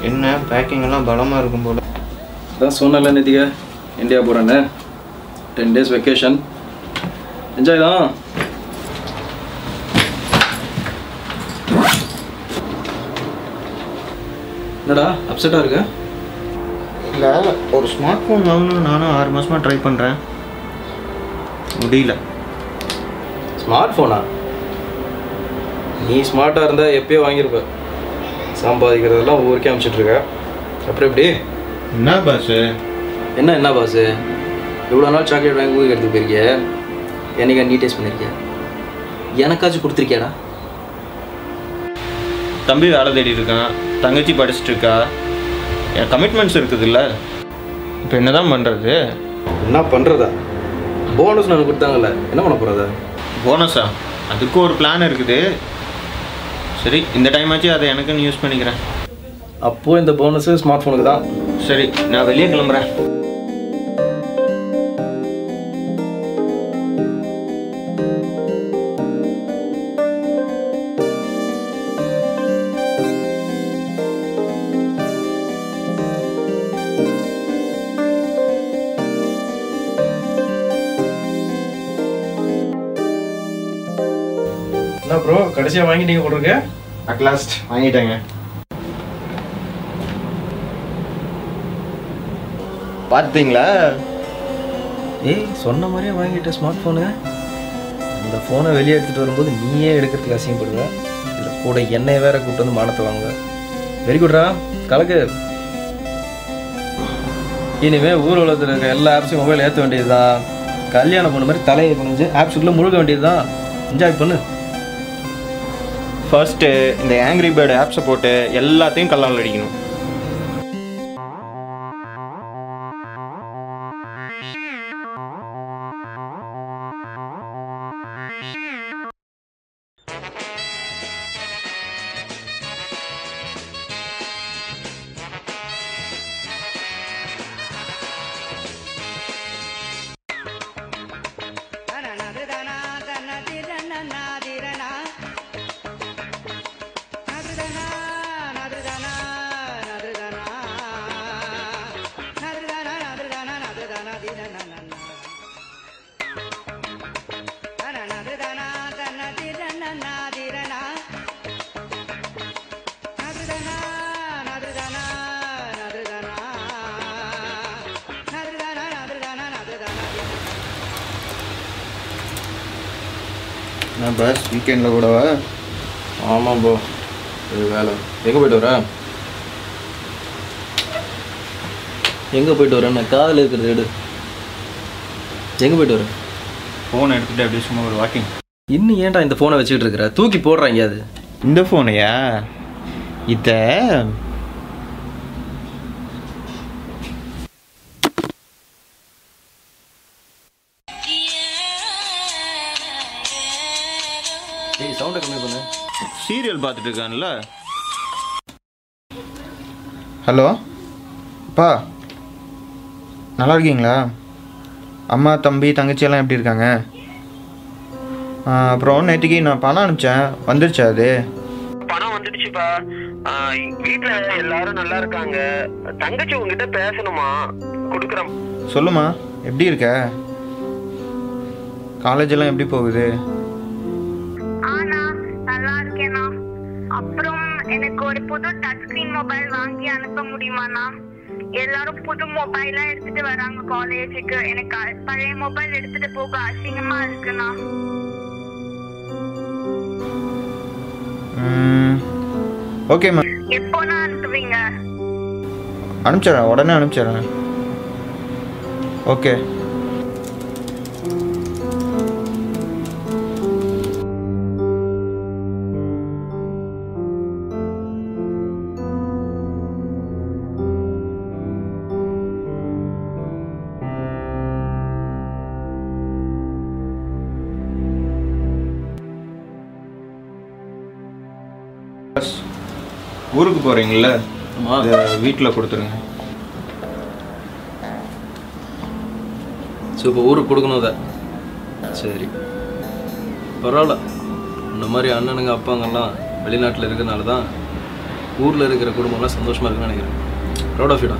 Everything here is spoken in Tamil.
என்ன பேக்கிங் எல்லாம் பலமா இருக்கும் போல. அதான் சொன்னல நிதிகா இந்தியா போறேன்னு 10 days வெக்கேஷன் என்ஜாய் தான். என்னடா அப்செட்டா இருக்க? இல்லை, ஒரு ஸ்மார்ட் ஃபோன் வாங்கணும்னு நானும் 6 மாசமாக ட்ரை பண்ணுறேன், முடியல. ஸ்மார்ட் ஃபோனா? நீ ஸ்மார்ட்டாக இருந்தால் எப்பயோ வாங்கியிருப்ப. சம்பாதிக்கிறதெல்லாம் ஊருக்கே அனுப்பிச்சிட்ருக்க. அப்புறம் எப்படி? என்ன பாஸு? என்ன பாஸு? இவ்வளோ நாள் சாக்லேட் வாங்கி ஊருக்கு எடுத்துகிட்டு போயிருக்கிய, என்னைக்கா நீ டேஸ்ட் பண்ணியிருக்கியா? எனக்காச்சும் கொடுத்துருக்கியாடா? தம்பி வேலை தேடிட்டு இருக்கான், தங்கச்சி படிச்சுட்டு இருக்கா, என் கமிட்மெண்ட்ஸ் இருக்குது இல்லை. இப்போ என்ன தான் பண்ணுறது? என்ன பண்ணுறதா? போனஸ் நான் கொடுத்தாங்கல்ல, என்ன பண்ண போகிறதா? போனஸா? அதுக்கும் ஒரு பிளான் இருக்குது. சரி, இந்த டைம் ஆச்சு அதை எனக்குன்னு யூஸ் பண்ணிக்கிறேன். அப்போது இந்த போனஸு ஸ்மார்ட் ஃபோனுக்கு தான். சரி, நான் வெளியே கிளம்புறேன். என்ன ப்ரோ கடைசியாக வாங்கிட்டீங்க போட்டிருக்க? அட்லாஸ்ட் வாங்கிட்டேங்க. பார்த்தீங்களா? ஏய், சொன்ன மாதிரியே வாங்கிட்ட ஸ்மார்ட் ஃபோனு. அந்த ஃபோனை வெளியே எடுத்துகிட்டு வரும்போது நீயே எடுக்கிறதுக்கு அசிங்கப்படுவ. இதில் கூட என்னை வேற கூப்பிட்டு வந்து மானத்தை வாங்குவ. வெரி குட்ரா, கலக்கு. இனிமேல் ஊர் உலகத்தில் இருக்க எல்லா ஆப்ஸையும் மொபைல் ஏற்ற வேண்டியது தான். கல்யாணம் பண்ண மாதிரி தலையை குனிஞ்சு ஆப்ஸுக்குள்ளே முழுக வேண்டியது தான். என்ஜாய் பண்ணு. ஃபர்ஸ்ட்டு இந்த ஆங்கிரி பேர்டு ஆப்ஸை போட்டு எல்லாத்தையும் கல்லால் அடிக்கணும். நான் பஸ் வீக்கெண்டில் கூடவா? ஆமாம் ப்ரோ, இது வேலை. எங்கே போய்ட்டு வரேன்? எங்கே போய்ட்டு வரேன்? நான் காதில் இருக்கிறது எடு. எங்கே போய்ட்டு வரேன்? ஃபோனை எடுத்துகிட்டு அப்படியே சும்மா ஒரு வாக்கிங். இன்னும் ஏன்டா இந்த ஃபோனை வச்சுக்கிட்டு இருக்கிற? தூக்கி போடுறாங்க. அது இந்த ஃபோனையா? இதை சவுண்டை கம்மி பண்ணு. சீரியல் பார்த்துட்டு இருக்கான்ல. ஹலோ அப்பா, நல்லா இருக்கீங்களா? அம்மா தம்பி தங்கச்சியெல்லாம் எப்படி இருக்காங்க? அப்புறம் நேற்றுக்கு நான் பணம் அனுப்பிச்சேன், வந்துருச்சா அது? பணம் வந்துடுச்சுப்பா. வீட்டுல எல்லாரும் நல்லா இருக்காங்க. தங்கச்சி உங்ககிட்ட பேசணுமா, கொடுக்குறேன். சொல்லுமா, எப்படி இருக்க? காலேஜ் எல்லாம் எப்படி போகுது? நல்லா இருக்கேண்ணா. அப்புறம் எனக்கு ஒரு புது டச் ஸ்கிரீன் மொபைல் வாங்கி அனுப்ப முடியுமாண்ணா? எல்லாரும் புது மொபைலா எடுத்துட்டு வராங்க காலேஜுக்கு. எனக்கு பழைய மொபைல் எடுத்துட்டு போக அசிங்கமா இருக்குண்ணா. ஓகேம்மா. எப்போண்ணா அனுப்புவீங்க? அனுப்பிச்சிடறேன், உடனே அனுப்பிச்சிடறேன். ஓகே. ஊருக்கு போகிறீங்கள, வீட்டில் கொடுத்துருங்க. ஸோ இப்போ ஊருக்கு கொடுக்கணும் அதை. சரி, பரவாயில்ல. இந்த மாதிரி அண்ணனுங்க அப்பாங்கெல்லாம் வெளிநாட்டில் இருக்கிறனால தான் ஊரில் இருக்கிற குடும்பம்லாம் சந்தோஷமாக இருக்குன்னு நினைக்கிறேன். Proud of யூடா.